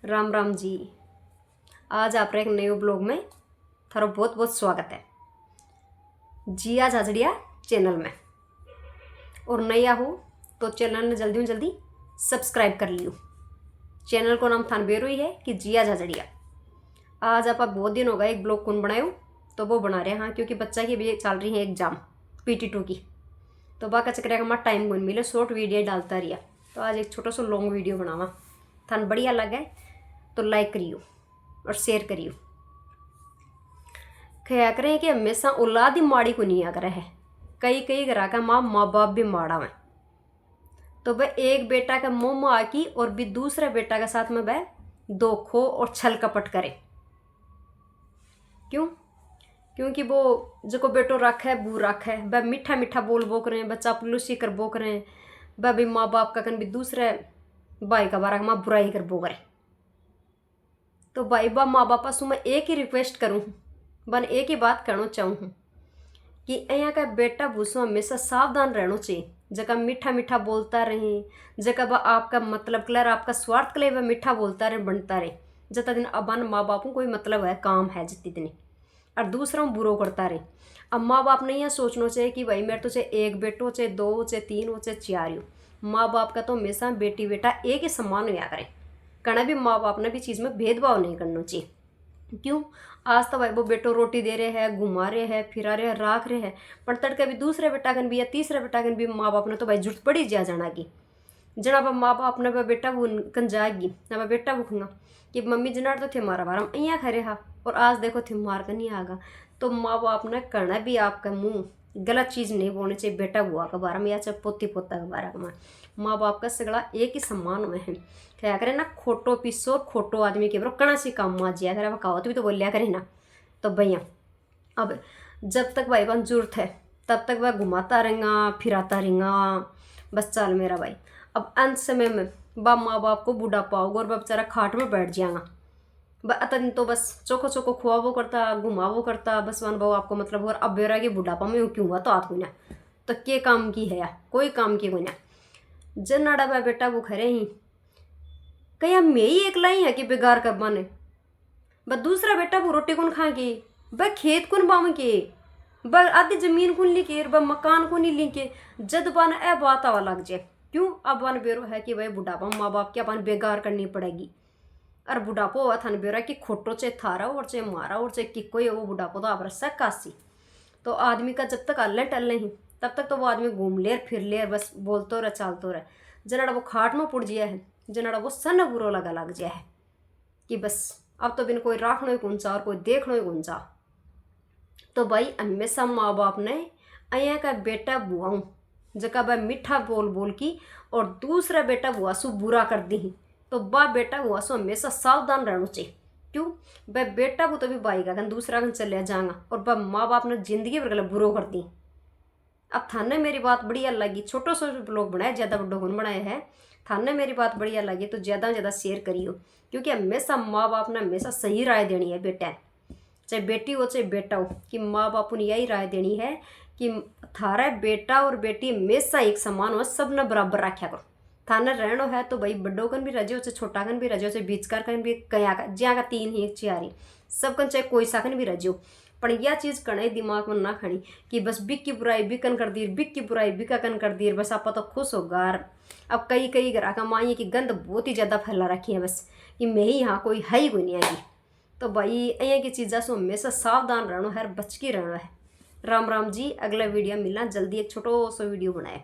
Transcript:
राम राम जी। आज आप एक नए ब्लॉग में थारो बहुत बहुत स्वागत है जिया झाझड़िया चैनल में। और नया हो तो चैनल ने जल्दी में जल्दी सब्सक्राइब कर लियो। चैनल को नाम थान बेरो ही है कि जिया झाझड़िया। आज आप बहुत दिन होगा एक ब्लॉग कौन बनायो तो वो बना रहे हैं। हाँ, क्योंकि बच्चा की भी चल रही है एग्जाम PT2 की, तो बाका चक्कर का टाइम कौन मिले, शॉर्ट वीडियो डालता रहा। तो आज एक छोटा सा लॉन्ग वीडियो बनावा, थान बढ़िया लगे तो लाइक करियो और शेयर करियो। क्या करें कि हमेशा औलाद ही माड़ी को नहीं आकर है। कई घरा का माँ बाप भी माड़ा है, तो वह एक बेटा का मुँह में आकी और भी दूसरे बेटा के साथ में वह धोखो और छल कपट करे। क्यों? क्योंकि वो जो बेटो रख है बू रख है, वह मीठा मीठा बोल बोक रहे हैं, बच्चा पुलुसी कर बोक रहे हैं, वह भी माँ बाप का कन भी दूसरे भाई का बारा माँ बुराई कर बोक रहे। तो भाई बा माँ बापा से मैं एक ही रिक्वेस्ट करूँ, बन एक ही बात करना चाहूँ कि यहाँ का बेटा भूसो हमेशा सावधान रहना चाहिए। जगह मीठा मीठा बोलता रहे, जगह वह आपका मतलब क्लियर, आपका स्वार्थ के लिए वह मीठा बोलता रहे, बनता रहे। जितना दिन अबन माँ बापों कोई मतलब है काम है जितनी दिन, और दूसरों बुरो करता रहे। अब माँ बाप ने यह सोचना चाहिए कि भाई मेरे तो चाहे एक बेटो, चाहे दो, चाहे तीन हो, चाहे चार हो, माँ बाप का तो हमेशा बेटी बेटा एक ही समान होया करें। कहना भी माँ बाप ने भी चीज़ में भेदभाव नहीं करना चाहिए। क्यों? आज तो भाई वो बेटो रोटी दे रहे हैं, घुमा रहे हैं, फिरा रहे हैं, राख रहे हैं, पर तड़के भी दूसरे बेटा कन भी या तीसरे बेटा कन भी माँ बाप ने तो भाई जुट पड़ी जा जाना की जना अब माँ बाप ने बेटा वो कन जाएगी ना, मैं बेटा भूखूंगा कि मम्मी जनाड़ तो थे मारा बारा अँ खरे हा, और आज देखो थे मार कर नहीं आगा। तो माँ बाप ने करना भी आपका मुँह गलत चीज़ नहीं बोलनी चाहिए। बेटा बुआ के बारे में या चाहे पोती पोता के बारे में, माँ बाप का सगड़ा एक ही सम्मान में है। क्या करे ना, खोटो पीसो खोटो आदमी के बरो कणा सी काम आ जिया करे, कहावत भी तो बोलिया करे ना। तो भैया अब जब तक भाई बहन जरूरत है तब तक वह घुमाता रहेगा फिराता रहेगा, बस चाल मेरा भाई। अब अंत समय में बाप माँ बाप को बुढ़ापा होगा और वह बेचारा खाट में बैठ जाएगा। अतन तो बस चोखो चोखो खुआवो करता घुमावो करता, बस वन भाव आपको मतलब। और अब बेरा के बुढ़ापा में क्यों हुआ तो आत को ना, तो के काम की है या कोई काम की को ना। जनाड़ा बा बेटा वो खरे ही कहीं मैं ही एक लाई है कि बेगार कर बने, बस दूसरा बेटा वो रोटी कौन खा के, ब खेत कौन बाम के, ब आधी जमीन कौन ली के, ब मकान को नहीं ली के, जद बन ए बात आवा लग जाए। क्यों? अब बन बेरो है कि भाई बुढ़ापा माँ बाप की अपन बेगार करनी पड़ेगी। और बुढ़ापो हुआ थान बेरा कि खोटो चाहे थारा और चाहे मारा और चाहे कि कोई वो बुढ़ापो तो आप रस्सा कासी। तो आदमी का जब तक अल्ले टल नहीं तब तक तो वो आदमी घूम ले फिर ले, बस बोलतो रहे चालतो रहे। जनाड़ा वो खाट में पुड़ जिया है, जनाड़ा वो सन बुरो लग जाए है कि बस अब तो बिन कोई राखना ही कौन सा और कोई देखना ही कौन सा। तो भाई हमेशा माँ बाप ने अया का बेटा बुआऊँ जगह वह मीठा बोल बोल की और दूसरा बेटा बुआ सु बुरा कर दी, तो बा बेटा हुआ सो हमेशा सावधान रहना चाहिए। क्यों? वह बेटा वो तो भी भाई का दूसरा कन चले जाएगा और वह माँ बाप ने जिंदगी भर गलत बुरो कर दी। अब थाने मेरी बात बढ़िया लगी, छोटो सो ब्लॉग बनाया, ज़्यादा बड़ो कौन बनाया है। थाने मेरी बात बढ़िया लगी तो ज़्यादा से ज़्यादा शेयर करियो, क्योंकि हमेशा माँ बाप ने हमेशा सही राय देनी है बेटा, चाहे बेटी हो चाहे बेटा हो, कि माँ बाप ने यही राय देनी है कि थारा बेटा और बेटी हमेशा एक समान हो, सब ने बराबर रखा करो। थाने रहना है तो भाई बड्डो कन भी रजो चाहे छोटा कन भी रजो, चाहे बीचकार कन भी कया का ज्या का तीन ही एक चियारी सब कन चाहे कोई सा कन भी रजो। पर यह चीज़ कने दिमाग में ना खड़ी कि बस बिक की बुराई बिकन कर दी, बिक की बुराई बिका कन कर दी, बस आप तो खुश हो गार। अब कई घरा का माइए की गंद बहुत ही ज़्यादा फैला रखी है, बस कि मैं ही यहाँ कोई है ही कोई नहीं आएगी। तो भाई यहाँ की चीज़ा से हमेशा सावधान रहना है, बच के रहना है। राम राम जी। अगला वीडियो मिलना जल्दी, एक छोटो सा वीडियो बनाए।